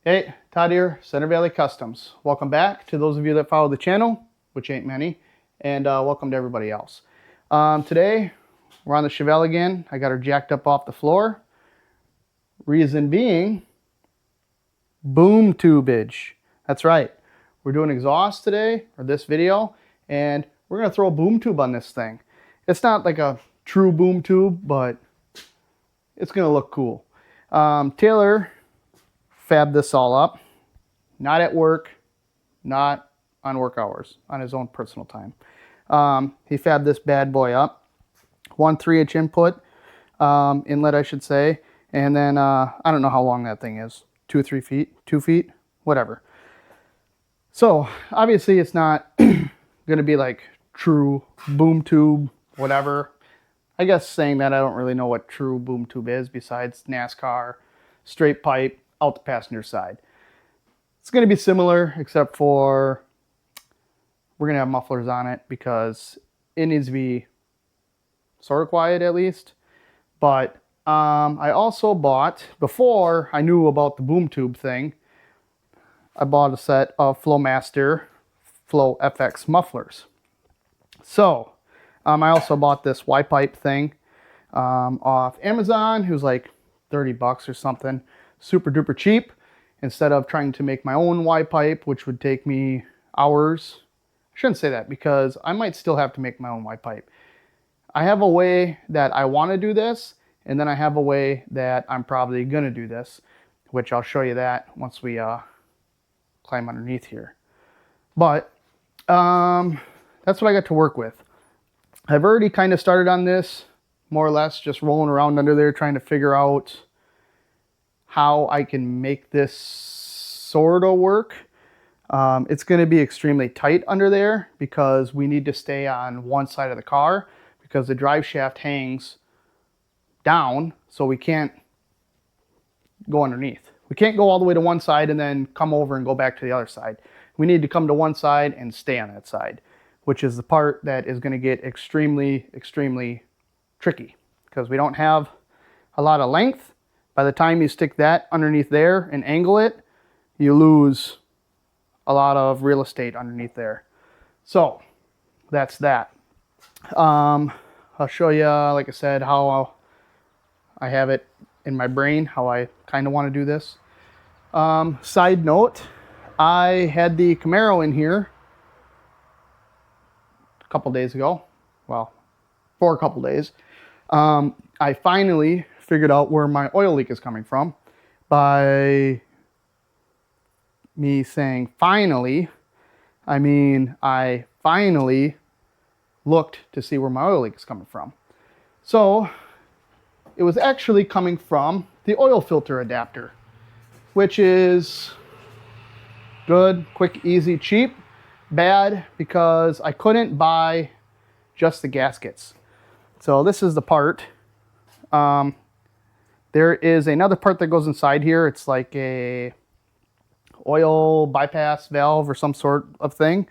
Hey, Todd here, Center Valley Customs. Welcome back to those of you that follow the channel, which ain't many, and welcome to everybody else. Today, we're on the Chevelle again. I got her jacked up off the floor. Reason being, boom tubage. That's right. We're doing exhaust today, or this video, and we're going to throw a boom tube on this thing. It's not like a true boom tube, but it's going to look cool. Taylor fabbed this all up, not at work, not on work hours, on his own personal time. He fabbed this bad boy up, 1 3-inch input, inlet I should say, and then I don't know how long that thing is, 2 or 3 feet, 2 feet, whatever. So obviously it's not going to be like true boom tube, whatever. I guess saying that, I don't really know what true boom tube is besides NASCAR, straight pipe, out the passenger side. It's going to be similar, except for we're going to have mufflers on it because it needs to be sort of quiet at least. But I also bought, before I knew about the boom tube thing, I bought a set of Flowmaster Flow FX mufflers. So I also bought this Y-pipe thing off Amazon. It was like 30 bucks or something. Super duper cheap. Instead of trying to make my own Y-pipe, which would take me hours. I shouldn't say that because I might still have to make my own Y-pipe. I have a way that I want to do this, and then I have a way that I'm probably going to do this, which I'll show you that once we climb underneath here. But that's what I got to work with. I've already kind of started on this, more or less, just rolling around under there trying to figure out how I can make this sort of work. It's going to be extremely tight under there because we need to stay on one side of the car because the drive shaft hangs down, so we can't go underneath. We can't go all the way to one side and then come over and go back to the other side. We need to come to one side and stay on that side, which is the part that is going to get extremely, extremely tricky because we don't have a lot of length. By the time you stick that underneath there and angle it, you lose a lot of real estate underneath there. So that's that. I'll show you, like I said, how I have it in my brain, how I kind of want to do this. Side note, I had the Camaro in here a couple days ago. Well, for a couple days. I finally figured out where my oil leak is coming from. By me saying finally, I mean I finally looked to see where my oil leak is coming from. So it was actually coming from the oil filter adapter, which is good, quick, easy, cheap. Bad because I couldn't buy just the gaskets. So this is the part. There is another part that goes inside here. It's like a oil bypass valve or some sort of thing.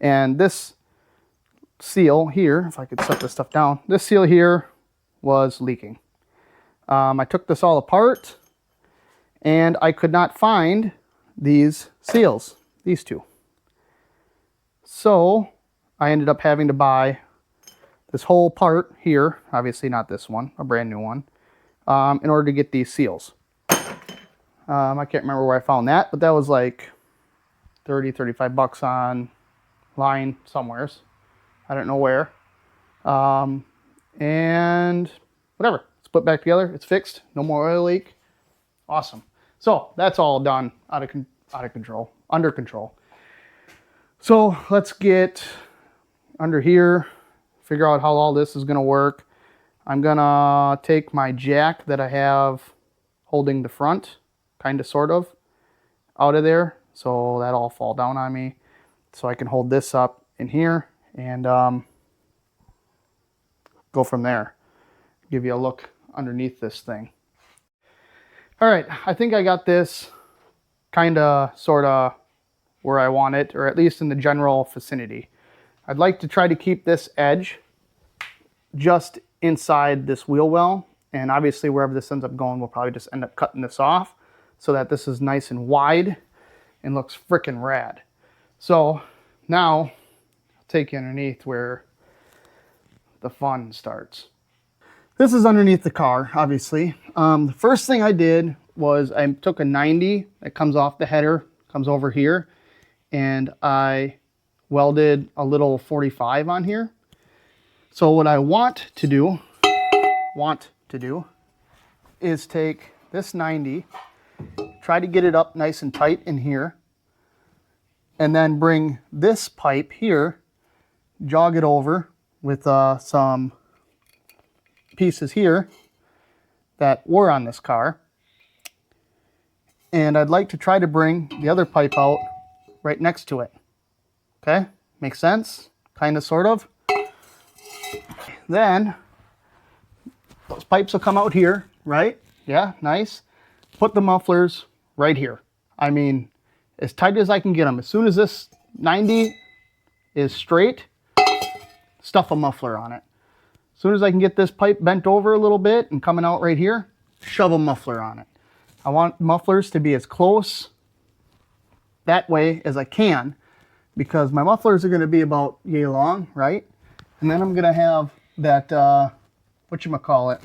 And this seal here, if I could set this stuff down, this seal here was leaking. I took this all apart and I could not find these seals, these two. So I ended up having to buy this whole part here, obviously not this one, a brand new one, in order to get these seals. I can't remember where I found that, but that was like 30, 35 bucks online somewheres. I don't know where. And whatever, it's put back together, it's fixed, no more oil leak. Awesome. So that's all done, under control. So let's get under here, figure out how all this is going to work. I'm going to take my jack that I have holding the front, kind of, sort of, out of there. So that'll all fall down on me. So I can hold this up in here and go from there. Give you a look underneath this thing. All right, I think I got this kind of, sort of, where I want it, or at least in the general vicinity. I'd like to try to keep this edge just inside this wheel well, and obviously wherever this ends up going, we'll probably just end up cutting this off. so that this is nice and wide and looks freaking rad. So now I'll take you underneath where the fun starts. This is underneath the car, obviously. The first thing I did was I took a 90 that comes off the header, comes over here, and I welded a little 45 on here. So what I want to do is take this 90, try to get it up nice and tight in here, and then bring this pipe here, jog it over with some pieces here that were on this car. And I'd like to try to bring the other pipe out right next to it. Okay, makes sense? Kind of, sort of. Then those pipes will come out here, right? Yeah, nice. Put the mufflers right here. I mean, as tight as I can get them. As soon as this 90 is straight, stuff a muffler on it. As soon as I can get this pipe bent over a little bit and coming out right here, shove a muffler on it. I want mufflers to be as close that way as I can, because my mufflers are going to be about yay long, right? And then I'm going to have that, whatchamacallit,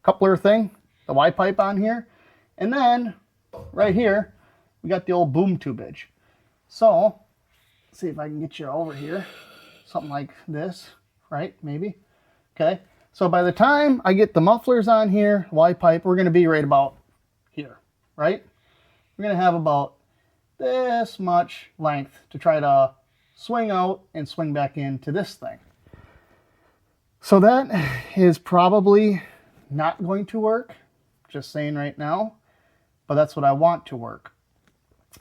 coupler thing, the Y pipe on here. And then right here, we got the old boom tubage. So, let's see if I can get you over here. Something like this, right? Maybe. Okay. So by the time I get the mufflers on here, Y pipe, we're going to be right about here, right? We're going to have about this much length to try to swing out and swing back into this thing. So that is probably not going to work, just saying right now, but that's what I want to work.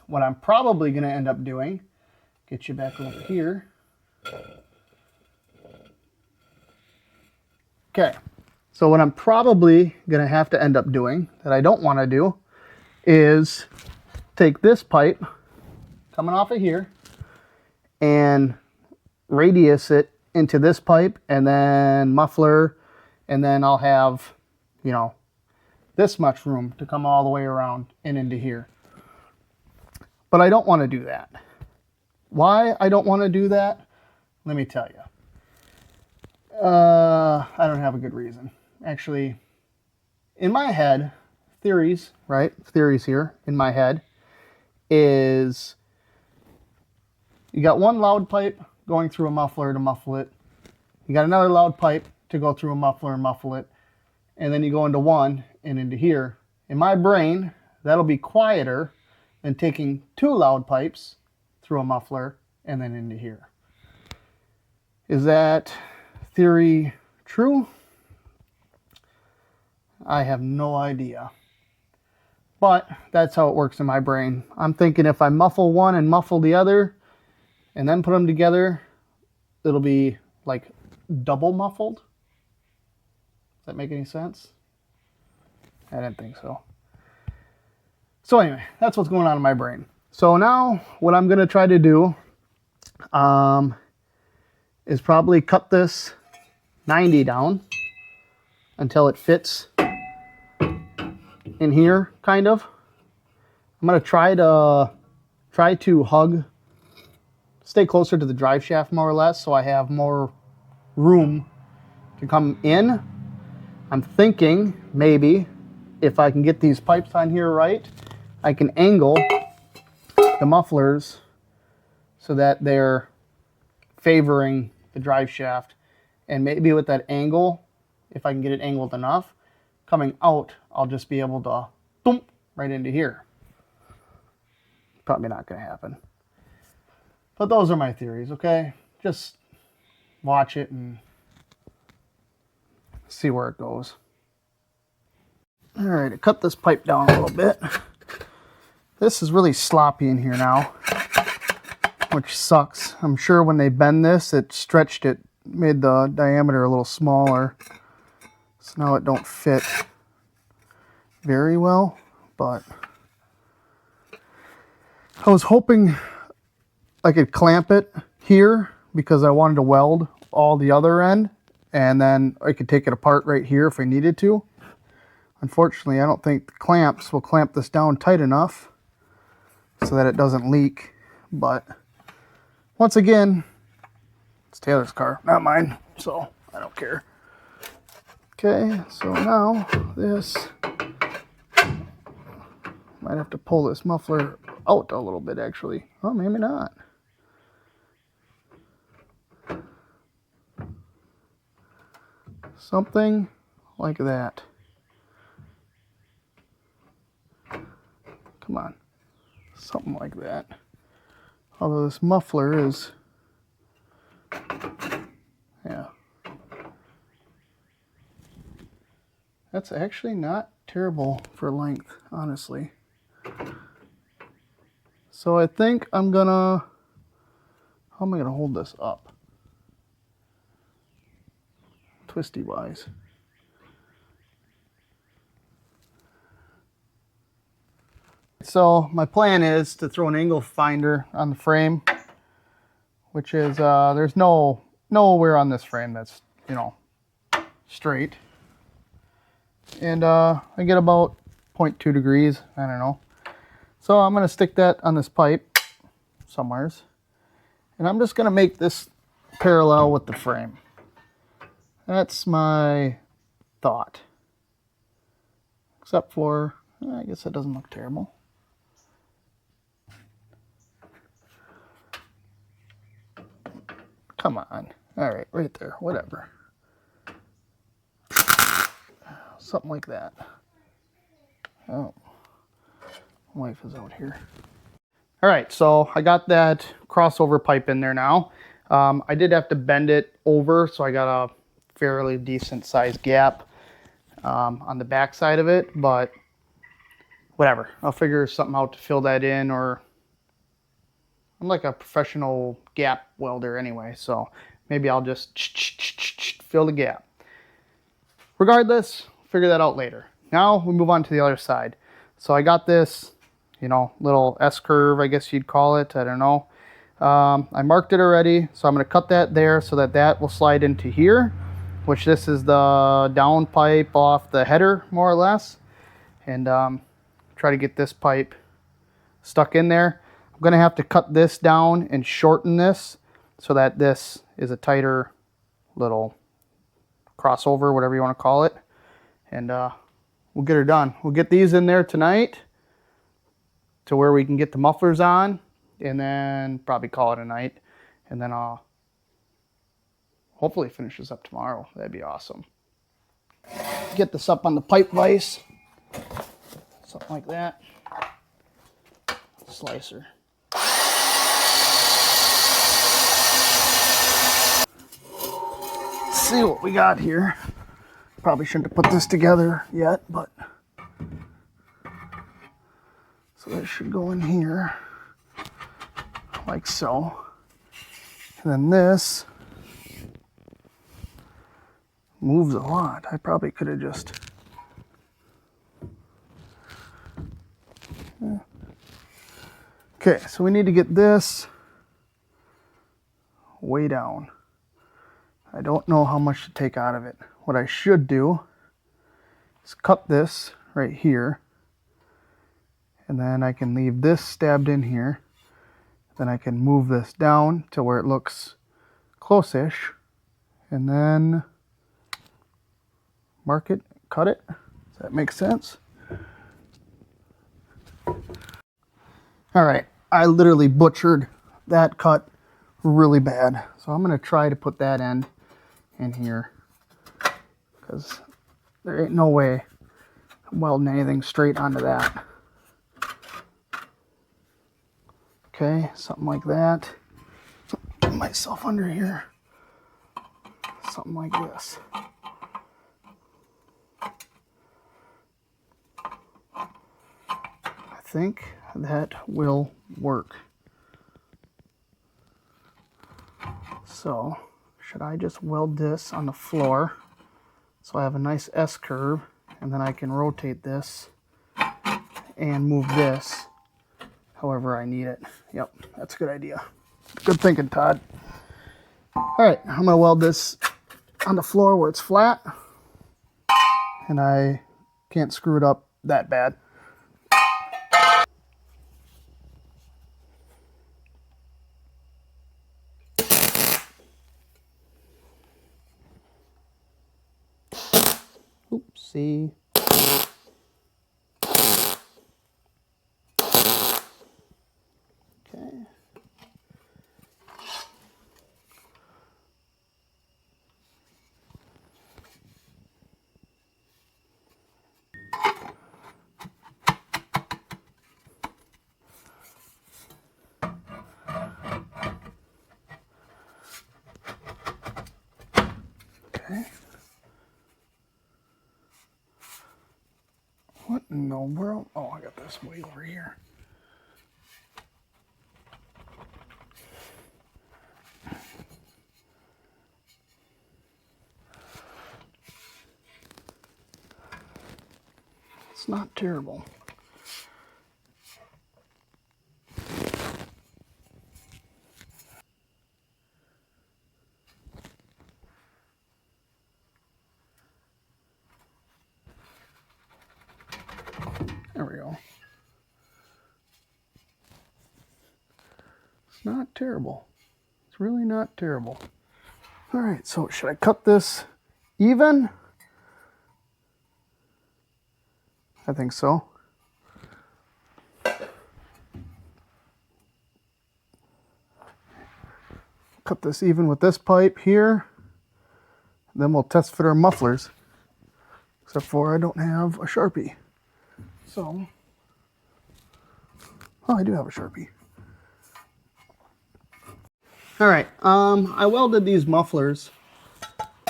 What I'm probably going to end up doing, get you back over here. Okay, so what I'm probably going to have to end up doing, that I don't want to do, is take this pipe coming off of here and radius it into this pipe, and then muffler, and then I'll have, you know, this much room to come all the way around and into here. But I don't want to do that. Why I don't want to do that? Let me tell you. I don't have a good reason. Actually, in my head, theories, right? Theories here in my head is you got one loud pipe going through a muffler to muffle it. You got another loud pipe to go through a muffler and muffle it. And then you go into one and into here. In my brain, that'll be quieter than taking two loud pipes through a muffler and then into here. Is that theory true? I have no idea. But that's how it works in my brain. I'm thinking if I muffle one and muffle the other and then put them together, it'll be like double muffled. Does that make any sense? I didn't think so. So anyway, that's what's going on in my brain. So now what I'm going to try to do is probably cut this 90 down until it fits in here, kind of. I'm going to try to stay closer to the drive shaft more or less, so I have more room to come in. I'm thinking maybe if I can get these pipes on here right, I can angle the mufflers so that they're favoring the drive shaft. And maybe with that angle, if I can get it angled enough, coming out, I'll just be able to boom right into here. Probably not going to happen. But those are my theories, okay? Just watch it and see where it goes. All right, I cut this pipe down a little bit. This is really sloppy in here now, which sucks. I'm sure when they bend this, it stretched it, made the diameter a little smaller. So now it don't fit very well, but I was hoping I could clamp it here because I wanted to weld all the other end, and then I could take it apart right here if I needed to. Unfortunately, I don't think the clamps will clamp this down tight enough so that it doesn't leak. But once again, it's Taylor's car, not mine, so I don't care. Okay, so now this, might have to pull this muffler out a little bit actually. Oh, maybe not. Something like that. Come on. Something like that. Although this muffler is, yeah. That's actually not terrible for length, honestly. So I think I'm gonna, how am I gonna hold this up? Twisty wise. So my plan is to throw an angle finder on the frame, which is, there's nowhere on this frame that's, you know, straight. And I get about 0.2 degrees, I don't know. So I'm gonna stick that on this pipe somewheres. And I'm just gonna make this parallel with the frame. That's my thought. Except for, I guess that doesn't look terrible. Come on. All right, right there, whatever. Something like that. Oh, wife is out here. All right, so I got that crossover pipe in there now. I did have to bend it over, so I got a fairly decent sized gap on the back side of it, but whatever. I'll figure something out to fill that in, or I'm like a professional gap welder anyway, so maybe I'll just fill the gap. Regardless, figure that out later. Now we move on to the other side. So I got this, you know, little S-curve, I guess you'd call it. I don't know. I marked it already, so I'm going to cut that there so that that will slide into here, which this is the down pipe off the header, more or less. And try to get this pipe stuck in there. I'm going to have to cut this down and shorten this so that this is a tighter little crossover, whatever you want to call it. And we'll get her done. We'll get these in there tonight to where we can get the mufflers on, and then probably call it a night. And then I'll hopefully finish this up tomorrow. That'd be awesome. Get this up on the pipe vise. Something like that. Slicer. Let's see what we got here. Probably shouldn't have put this together yet, but so that should go in here like so. And then this moves a lot. I probably could have just okay, so we need to get this way down. I don't know how much to take out of it. What I should do is cut this right here, and then I can leave this stabbed in here. Then I can move this down to where it looks close-ish, and then mark it, cut it. Does that make sense? All right, I literally butchered that cut really bad. So I'm gonna try to put that end in here, because there ain't no way I'm welding anything straight onto that. Okay, something like that. Get myself under here. Something like this. I think that will work. So, should I just weld this on the floor so I have a nice S-curve, and then I can rotate this and move this however I need it. Yep, that's a good idea. Good thinking, Todd. All right, I'm gonna weld this on the floor where it's flat, and I Can't screw it up that bad. Oopsie. Okay. Okay. What in the world? Oh, I got this way over here. It's not terrible. There we go. It's not terrible. It's really not terrible. All right, so should I cut this even? I think so. Cut this even with this pipe here. Then we'll test fit our mufflers. Except for I don't have a Sharpie. So, oh, I do have a Sharpie. All right, I welded these mufflers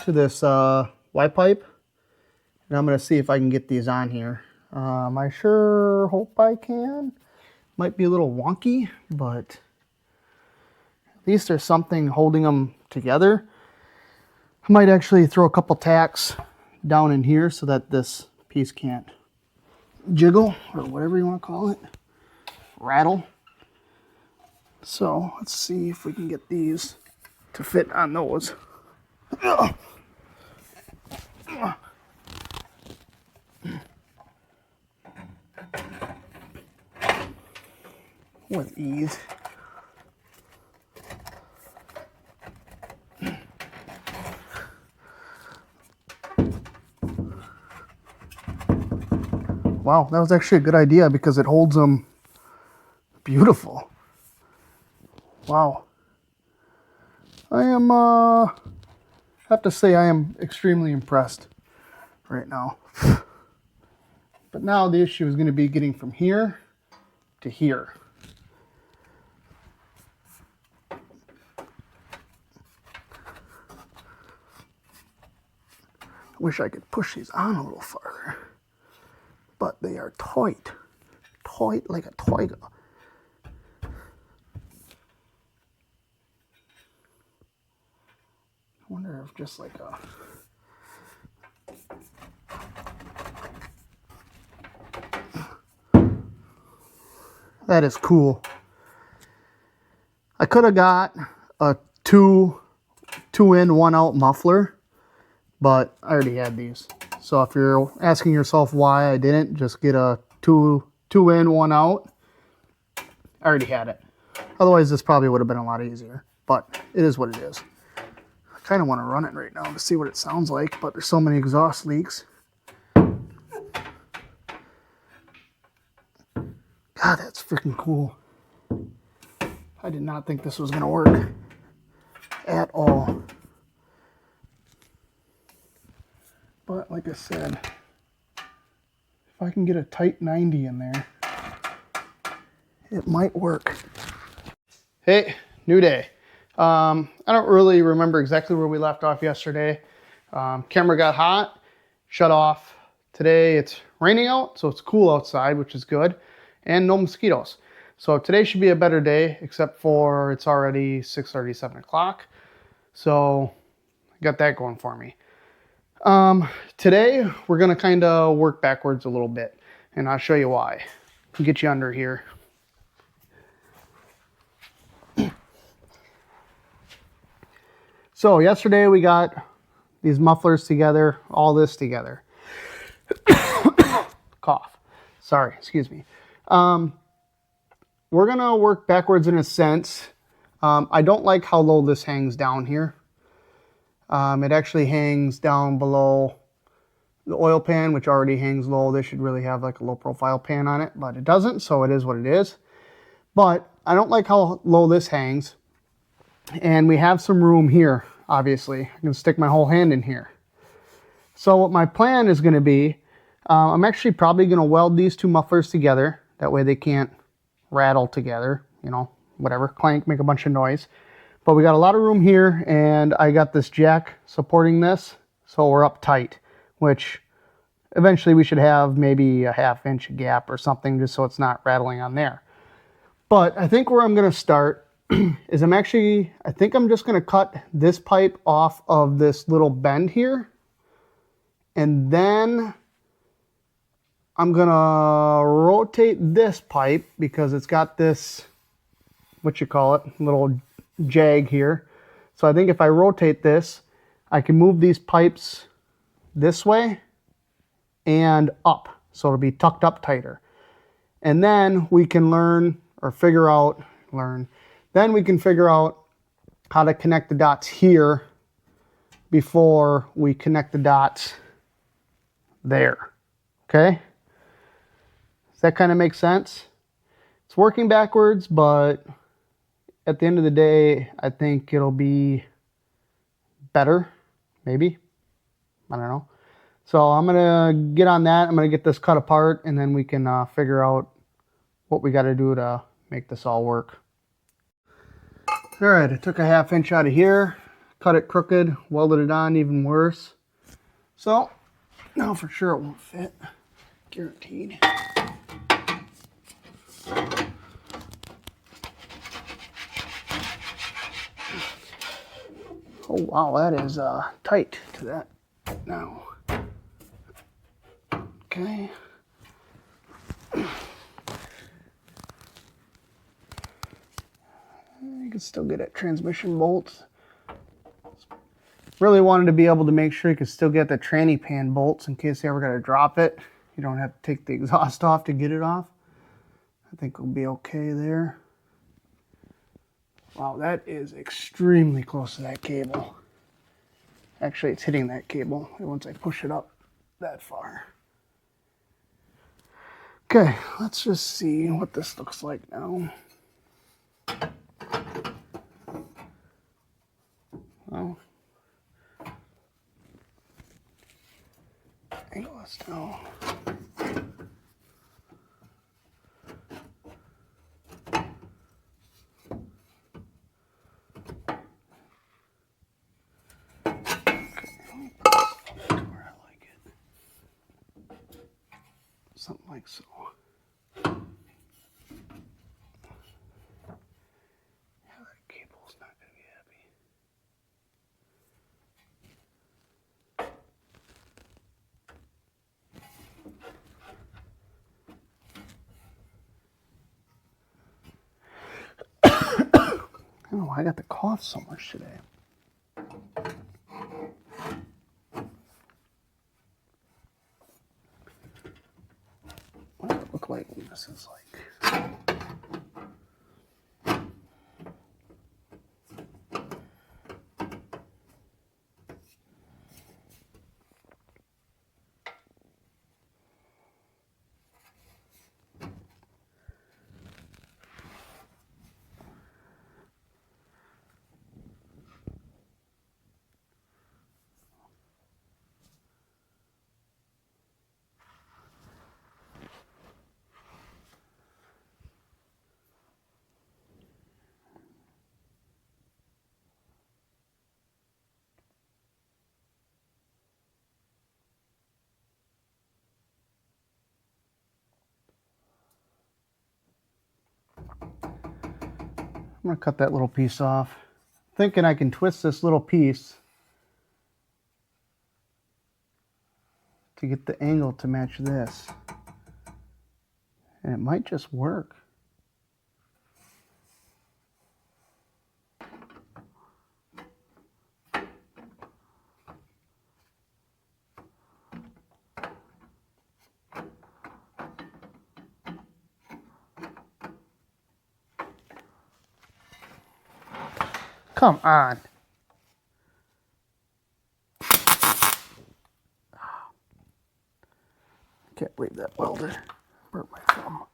to this Y pipe, and I'm gonna see if I can get these on here. I sure hope I can. Might be a little wonky, but at least there's something holding them together. I might actually throw a couple tacks down in here so that this piece can't jiggle, or whatever you want to call it, rattle. So let's see if we can get these to fit on those. With ease. Wow, that was actually a good idea because it holds them beautiful. Wow. I am, have to say I am extremely impressed right now. But now the issue is going to be getting from here to here. I wish I could push these on a little farther. But they are tight. Tight like a tiger. I wonder if just like a... That is cool. I could have got a two in, one out muffler, but I already had these. So if you're asking yourself why I didn't just get a two in, one out, I already had it. Otherwise, this probably would have been a lot easier, but it is what it is. I kind of want to run it right now to see what it sounds like, but there's so many exhaust leaks. God, that's freaking cool. I did not think this was going to work at all. But like I said, if I can get a tight 90 in there, it might work. Hey, new day. I don't really remember exactly where we left off yesterday. Camera got hot, shut off. Today it's raining out, so it's cool outside, which is good. And no mosquitoes. So today should be a better day, except for it's already 6:30, 7 o'clock. So I got that going for me. Today we're gonna kind of work backwards a little bit, and I'll show you why. I'll get you under here. So yesterday we got these mufflers together, all this together. cough. Sorry, excuse me. We're going to work backwards in a sense. I don't like how low this hangs down here. It actually hangs down below the oil pan, which already hangs low. This should really have like a low profile pan on it, but it doesn't, so it is what it is. But I don't like how low this hangs. And we have some room here, obviously. I can stick my whole hand in here. So what my plan is going to be, I'm actually probably going to weld these two mufflers together. That way they can't rattle together, you know, whatever, clank, make a bunch of noise. But we got a lot of room here, and I got this jack supporting this, so we're up tight, which eventually we should have maybe a 1/2 inch gap or something just so it's not rattling on there. But I think where I'm going to start is I think I'm just going to cut this pipe off of this little bend here. And then I'm going to rotate this pipe because it's got this, little jag here. So I think if I rotate this, I can move these pipes this way and up. So it'll be tucked up tighter. And then we can then we can figure out how to connect the dots here before we connect the dots there. Okay? Does that kind of make sense? It's working backwards, but at the end of the day, I think it'll be better, maybe. I don't know. So I'm going to get on that. I'm going to get this cut apart, and then we can figure out what we got to do to make this all work. All right, I took a 1/2 inch out of here, cut it crooked, welded it on even worse. So now for sure it won't fit, guaranteed. Oh wow, that is tight to that now. Okay. You can still get at transmission bolts. Really wanted to be able to make sure you could still get the tranny pan bolts in case you ever got to drop it. You don't have to take the exhaust off to get it off. I think we'll be okay there. Wow, that is extremely close to that cable. Actually, it's hitting that cable once I push it up that far. Okay, let's just see what this looks like now. Well, angle this down. Something like so. Yeah, that cable's not going to be happy. I don't know why I got the cough so much today. What does it look like when this is like? I'm going to cut that little piece off. Thinking I can twist this little piece to get the angle to match this. And it might just work. Come on. Can't believe that welder burnt my thumb.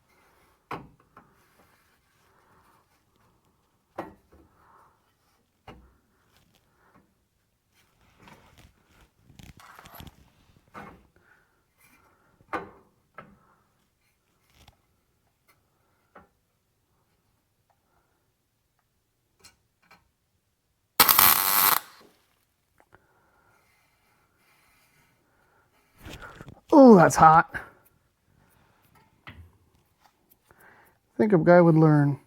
Oh, that's hot. I think a guy would learn.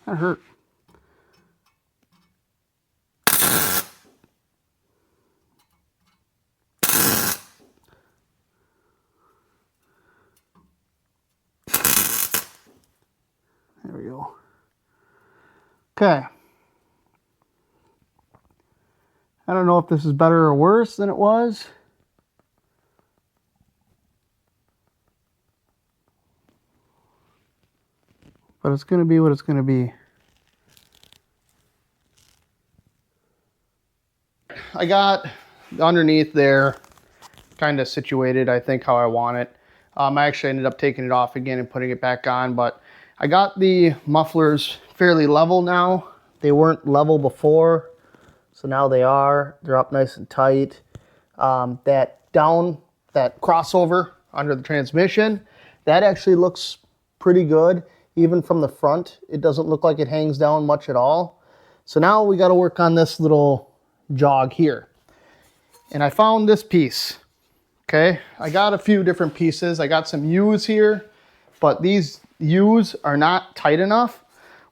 That hurt. There we go. Okay. I don't know if this is better or worse than it was. But it's going to be what it's going to be. I got underneath there kind of situated, I think, how I want it. I actually ended up taking it off again and putting it back on, but I got the mufflers fairly level now. They weren't level before, so now they are. They're up nice and tight. That crossover under the transmission, that actually looks pretty good. Even from the front, it doesn't look like it hangs down much at all. So now we got to work on this little jog here. And I found this piece. Okay, I got a few different pieces. I got some U's here, but these U's are not tight enough.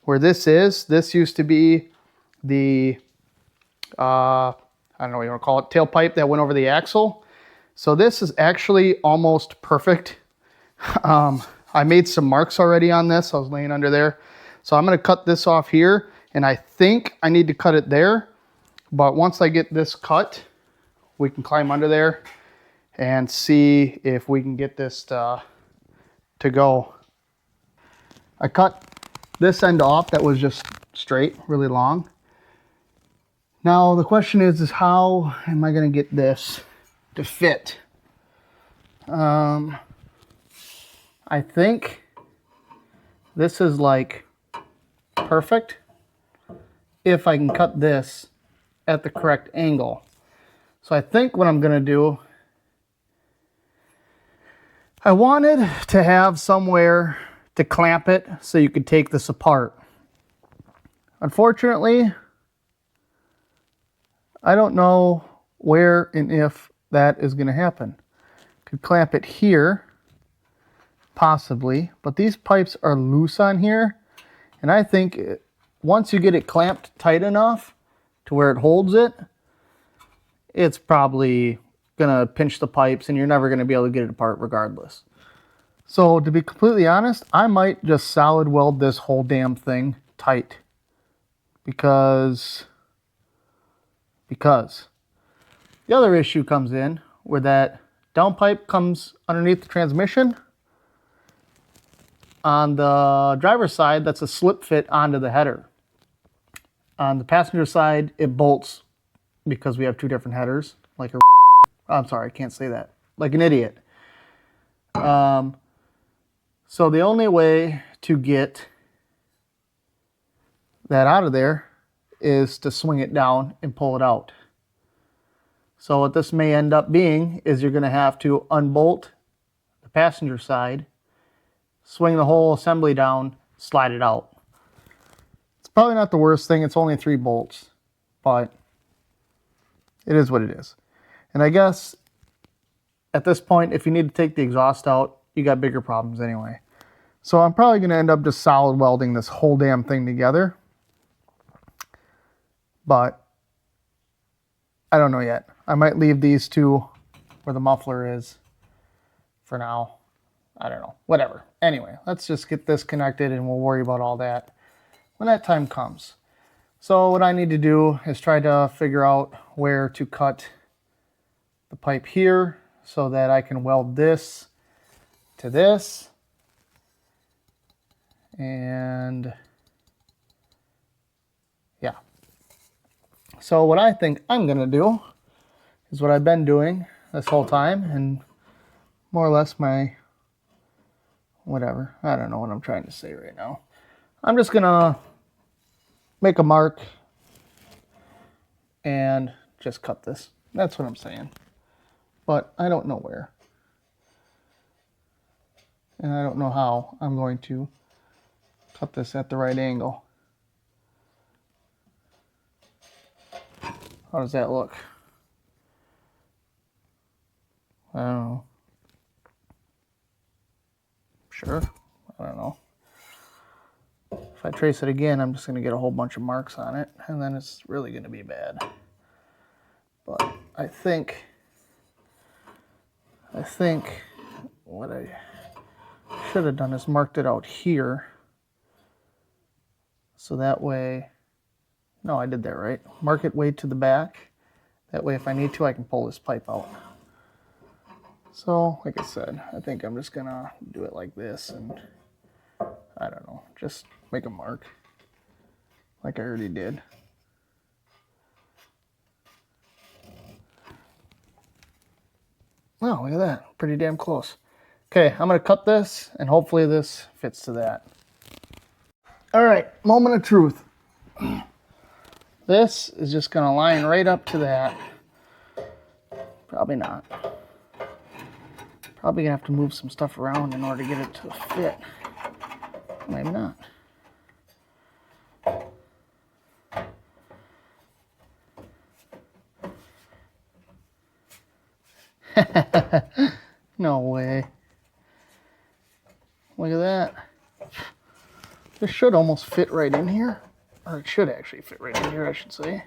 Where this used to be the, I don't know what you want to call it, tailpipe that went over the axle. So this is actually almost perfect. I made some marks already on this. I was laying under there. So I'm going to cut this off here, and I think I need to cut it there. But once I get this cut, we can climb under there and see if we can get this to go. I cut this end off that was just straight, really long. Now the question is how am I going to get this to fit? I think this is like perfect if I can cut this at the correct angle. So I think what I'm going to do, I wanted to have somewhere to clamp it so you could take this apart. Unfortunately, I don't know where and if that is going to happen. Could clamp it here, possibly, but these pipes are loose on here, and I think once you get it clamped tight enough to where it holds it, it's probably gonna pinch the pipes and you're never gonna be able to get it apart regardless. So to be completely honest, I might just solid weld this whole damn thing tight because the other issue comes in where that downpipe comes underneath the transmission. On the driver's side, that's a slip fit onto the header. On the passenger side, it bolts because we have two different headers. Like a, I'm sorry, I can't say that. Like an idiot. So the only way to get that out of there is to swing it down and pull it out. So what this may end up being is you're going to have to unbolt the passenger side, swing the whole assembly down, slide it out. It's probably not the worst thing. It's only 3 bolts, but it is what it is. And I guess at this point, if you need to take the exhaust out, you got bigger problems anyway. So I'm probably going to end up just solid welding this whole damn thing together. But I don't know yet. I might leave these two where the muffler is for now. I don't know. Whatever. Anyway, let's just get this connected and we'll worry about all that when that time comes. So what I need to do is try to figure out where to cut the pipe here so that I can weld this to this. And yeah. So what I think I'm going to do is what I've been doing this whole time, and more or less my whatever. I don't know what I'm trying to say right now. I'm just going to make a mark and just cut this. That's what I'm saying. But I don't know where. And I don't know how I'm going to cut this at the right angle. How does that look? I don't know. Sure. I don't know. If I trace it again, I'm just going to get a whole bunch of marks on it, and then it's really going to be bad. But I think what I should have done is marked it out here. So that way, no, I did that right. Mark it way to the back. That way, if I need to, I can pull this pipe out. So, like I said, I think I'm just gonna do it like this, and I don't know, just make a mark like I already did. Oh, look at that, pretty damn close. Okay, I'm gonna cut this, and hopefully this fits to that. All right, moment of truth. This is just gonna line right up to that. Probably not. Probably gonna have to move some stuff around in order to get it to fit. Maybe not. No way. Look at that. This should almost fit right in here. Or it should actually fit right in here, I should say.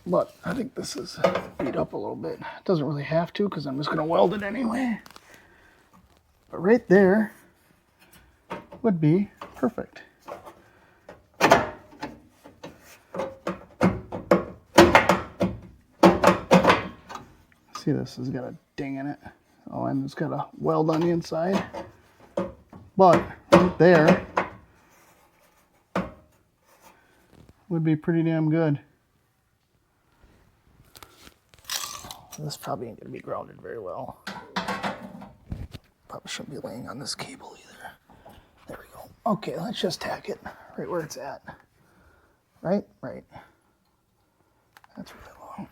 But I think this is beat up a little bit. It doesn't really have to because I'm just going to weld it anyway. But right there would be perfect. See, this has got a ding in it. Oh, and it's got a weld on the inside. But right there would be pretty damn good. This probably ain't gonna be grounded very well. Probably shouldn't be laying on this cable either. There we go. Okay, let's just tack it right where it's at. Right? Right. That's really long.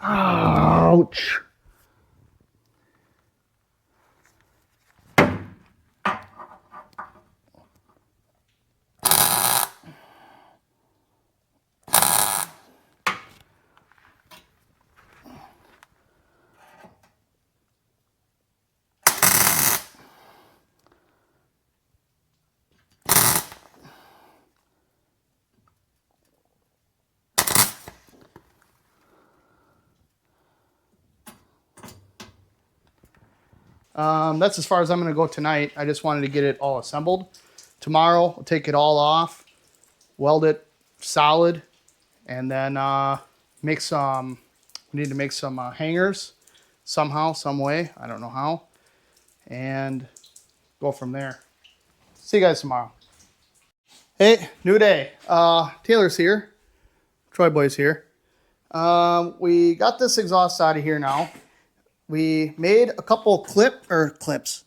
Ouch. That's as far as I'm going to go tonight. I just wanted to get it all assembled. Tomorrow, I'll take it all off, weld it solid, and then make some, we need to make some hangers somehow, some way. I don't know how. And go from there. See you guys tomorrow. Hey, new day. Taylor's here. Troy Boy's here. We got this exhaust out of here now. We made a couple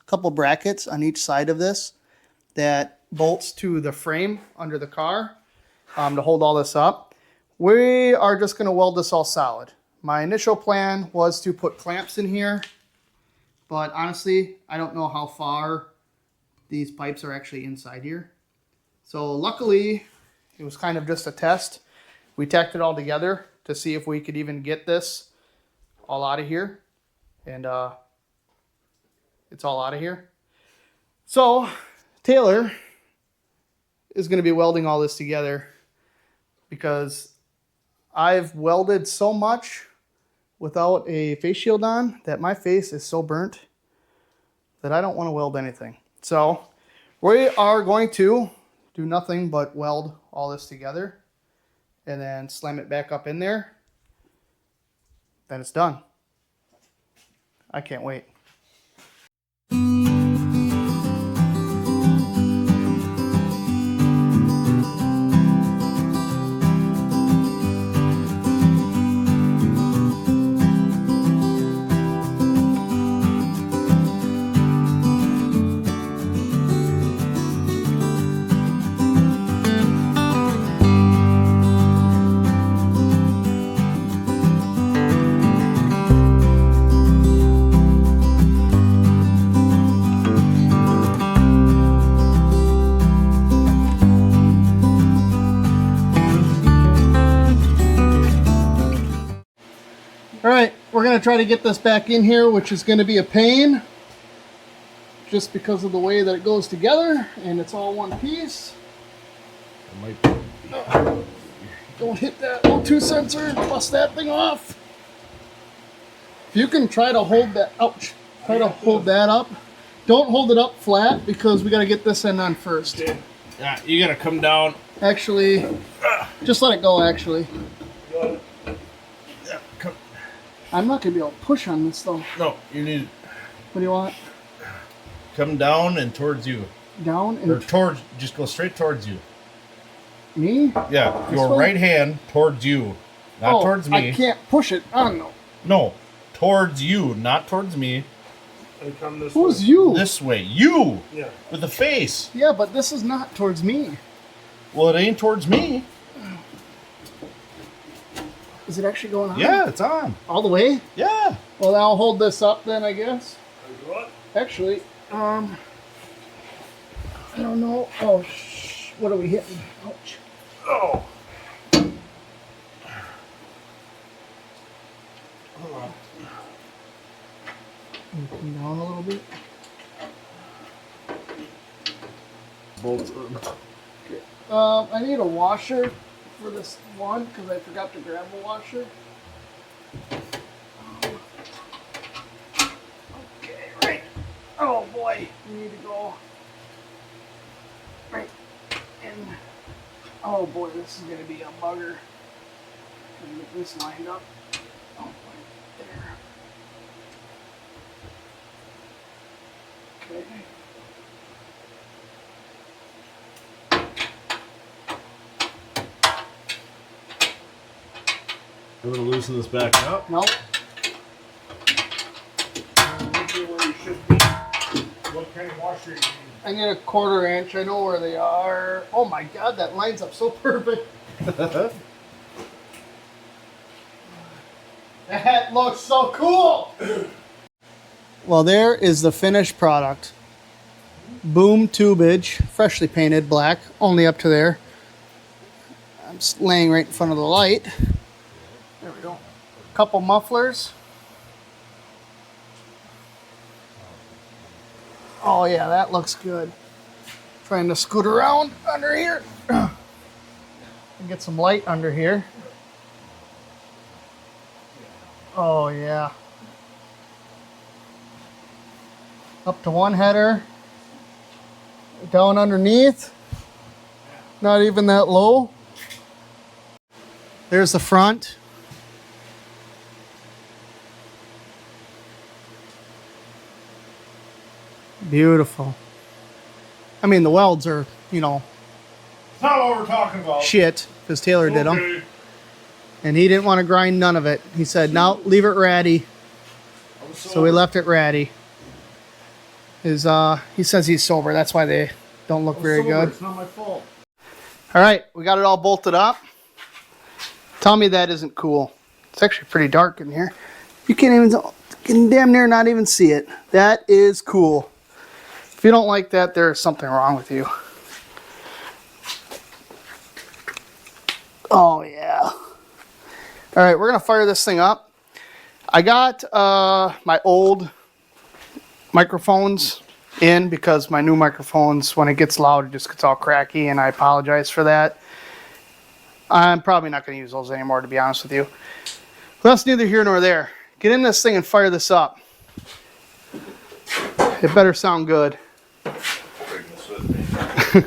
couple brackets on each side of this that bolts to the frame under the car to hold all this up. We are just going to weld this all solid. My initial plan was to put clamps in here, but honestly, I don't know how far these pipes are actually inside here. So luckily, it was kind of just a test. We tacked it all together to see if we could even get this all out of here. And it's all out of here. So Taylor is going to be welding all this together because I've welded so much without a face shield on that my face is so burnt that I don't want to weld anything. So we are going to do nothing but weld all this together and then slam it back up in there. Then it's done. I can't wait. All right, we're going to try to get this back in here, which is going to be a pain just because of the way that it goes together and it's all one piece. Don't hit that O2 sensor and bust that thing off. If you can try to hold that, ouch, try to hold that up. Don't hold it up flat because we got to get this end on first. Yeah, you got to come down. Actually, just let it go, actually. Yeah, come. I'm not going to be able to push on this, though. No, you need What do you want? come down and towards you. Down and Or towards, just go straight towards you. me? Yeah, This your way? right hand towards you, not towards me. I can't push it. I don't know. No, towards you, not towards me. And come this Who's way. you? This way, you Yeah. with the face. Yeah, but this is not towards me. Well, it ain't towards me. Is it actually going on? Yeah, it's on. All the way? Yeah. Well, then I'll hold this up then, I guess. What? Actually, I don't know. Oh, what are we hitting? Ouch. Oh. Come down a little bit. Bolts. I need a washer for this one because I forgot to grab a washer. Okay, right. Oh boy, we need to go right in. Oh boy, this is gonna be a bugger. Gonna get this lined up. Oh boy, there. Okay. You want to loosen this back up? Nope. Where you should be. What kind of washer you need? I need a 1/4 inch. I know where they are. Oh my god, that lines up so perfect. That looks so cool. Well, there is the finished product. Boom tubage, freshly painted black, only up to there. I'm just laying right in front of the light. There we go. Couple mufflers. Oh yeah, that looks good. Trying to scoot around under here. And get some light under here. Oh yeah. Up to one header. Down underneath. Not even that low. There's the front. Beautiful. I mean, the welds are, you know, That's not what we're talking about. shit, because Taylor did them. Okay. And he didn't want to grind none of it. He said, no, leave it ratty. So we left it ratty. He says he's sober. That's why they don't look very good. It's not my fault. All right, we got it all bolted up. Tell me that isn't cool. It's actually pretty dark in here. You can damn near not even see it. That is cool. If you don't like that, there's something wrong with you. Oh yeah. All right, we're gonna fire this thing up. I got my old microphones in because my new microphones, when it gets loud, it just gets all cracky, and I apologize for that. I'm probably not going to use those anymore, to be honest with you. But that's neither here nor there. Get in this thing and fire this up. It better sound good. Bring this with me.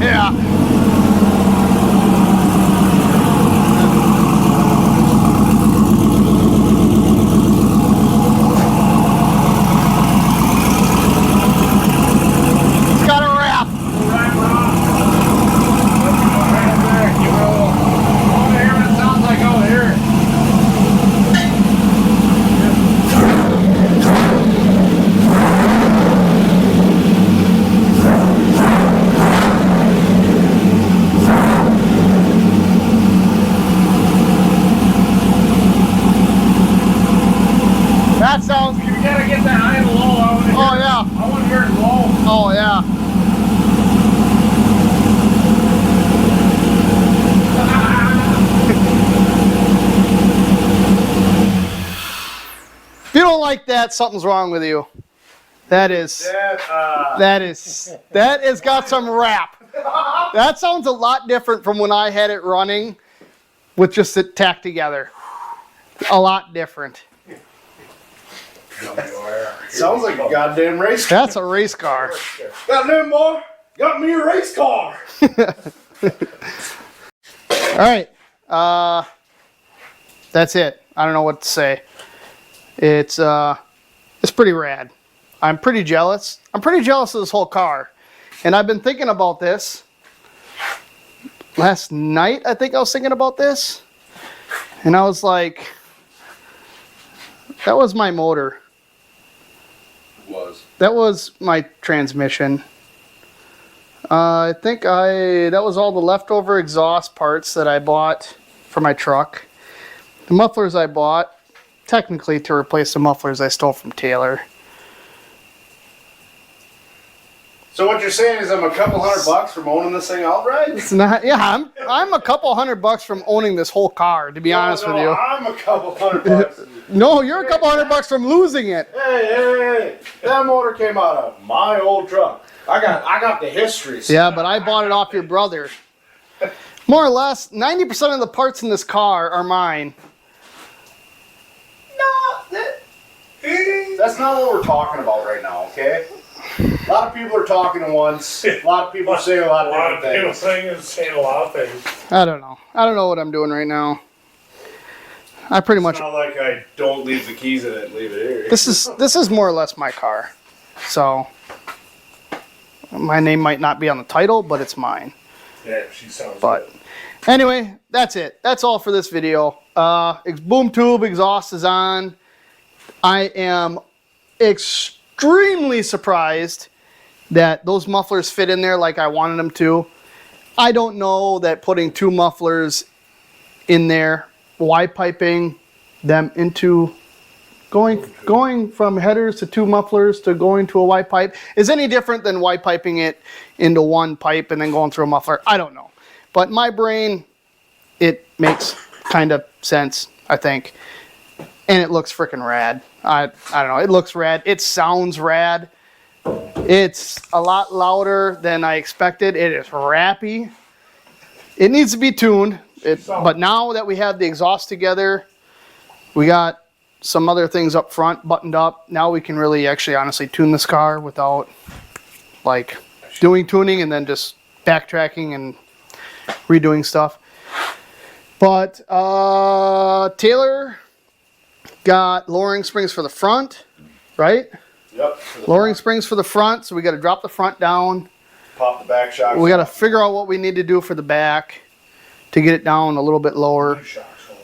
Yeah. It's got a wrap. Right, Rob. Right there, you will. I want to hear what it sounds like out here. That sounds. You gotta get that high and low. I want to hear. Oh yeah. I want to hear it low. Oh yeah. If you don't like that, something's wrong with you. That has got some rap. That sounds a lot different from when I had it running with just it tacked together. A lot different. Sounds like a goddamn race car. That's a race car. Goddamn boy, got me a race car. All right. That's it. I don't know what to say. It's pretty rad. I'm pretty jealous. I'm pretty jealous of this whole car. And I've been thinking about this. Last night, I think I was thinking about this. And I was like, that was my motor. That was my transmission. I think that was all the leftover exhaust parts that I bought for my truck. The mufflers I bought, technically to replace the mufflers I stole from Taylor. So what you're saying is I'm a couple $100 from owning this thing outright? It's not. Yeah, I'm a couple $100 from owning this whole car. To be honest with you. I'm a couple $100. No, you're a couple $100 from losing it. Hey, that motor came out of my old truck. I got the history. Yeah, but I bought it off your brother. More or less, 90% of the parts in this car are mine. That's not what we're talking about right now, okay? A lot of people are talking at once. A lot of people are saying a lot of different things. Saying a lot of things. I don't know. I don't know what I'm doing right now. I pretty much. It's not like I don't leave the keys in it and leave it here. This is more or less my car. So my name might not be on the title, but it's mine. Yeah, she sounds But good. anyway, that's it. That's all for this video. Boom tube exhaust is on. I am extremely surprised that those mufflers fit in there like I wanted them to. I don't know that putting two mufflers in there, Y piping them into going from headers to two mufflers to going to a Y pipe is any different than Y piping it into one pipe and then going through a muffler. I don't know. But in my brain, it makes kind of sense, I think. And it looks freaking rad. I don't know. It looks rad. It sounds rad. It's a lot louder than I expected. It is rappy. It needs to be tuned. But now that we have the exhaust together, we got some other things up front buttoned up. Now we can really actually honestly tune this car without like doing tuning and then just backtracking and redoing stuff. But Taylor got lowering springs for the front, right? Yep. Lowering springs for the front, so we got to drop the front down. Pop the back shock. We got to figure out what we need to do for the back to get it down a little bit lower,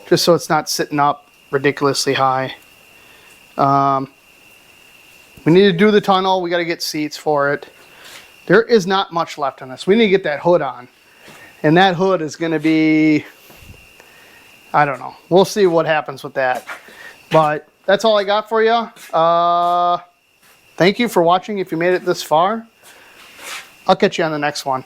just so it's not sitting up ridiculously high. We need to do the tunnel. We got to get seats for it. There is not much left on this. We need to get that hood on. And that hood is going to be, I don't know. We'll see what happens with that. But that's all I got for you. Thank you for watching if you made it this far. I'll catch you on the next one.